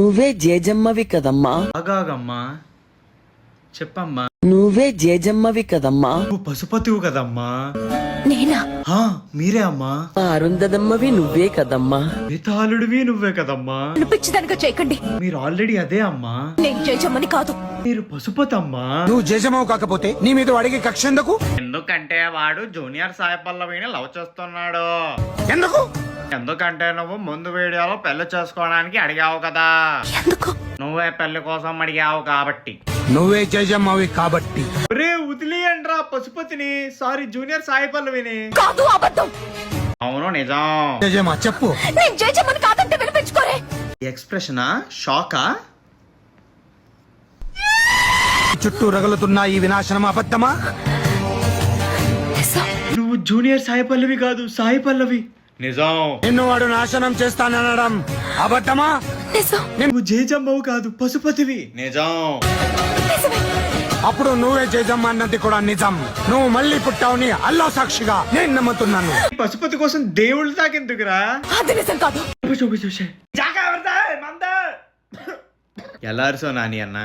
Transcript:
నువ్వే జేజమ్మవి కదమ్మా. ఆగాగమ్మా, చెప్పమ్మా. నువ్వే జేజమ్మవి కదమ్మా. నువ్వు పశుపతివు కదమ్మా. నేనా? మీరే అమ్మా. అరుంధదమ్మవి నువ్వే కదమ్మా. మితాళుడివి నువ్వే కదమ్మా. పిచ్చిదనగా చేయకండి. మీరు ఆల్రెడీ అదే అమ్మా. నేను జయజమ్మని కాదు. మీరు పశుపతి అమ్మా. నువ్వు జేజమావు కాకపోతే నీ మీద అడిగే కక్ష ఎందుకు? ఎందుకంటే వాడు జూనియర్ సాయి పల్లవిని లవ్ చేస్తున్నాడు. ఎందుకు? ఎందుకంటే నువ్వు ముందు వీడియోలో పెళ్లి చేసుకోవడానికి అడిగావు కదా. ఎందుకు? నువ్వే పెళ్లి కోసం అడిగావు కాబట్టి. నువ్వే జేజమ్మావి కాబట్టి. రే వదిలేయండ్రా పశుపతిని. సారీ జూనియర్ సాయి పల్లవిని. కాదు, అబద్ధం. అవును నిజం. జేజమ్మా చెప్పు. నేను జయజమ్మని కాదంటే వినిపించుకోరే. ఎక్స్ప్రెషనా? షాకా? చుట్టూ రగులుతున్న ఈ వినాశనం అబద్ధమా? నువ్వు జూనియర్ సాయి పల్లవి కాదు, సాయి పల్లవి. నిజం. నిన్ను వాడు నాశనం చేస్తాననడం అబద్ధమా? నిజం. నువ్వు జేజమ్మవు కాదు, పశుపతివి. నిజం. అప్పుడు నువ్వే జేజమ్మ అన్నది కూడా నిజం. నువ్వు మళ్ళీ పుట్టావుని అల్లా సాక్షిగా నేను నమ్ముతున్నాను. పశుపతి కోసం దేవుళ్ళు తాకెందుకురా? అది నిజం కాదు. ఎలా అరిసో నాని అన్న?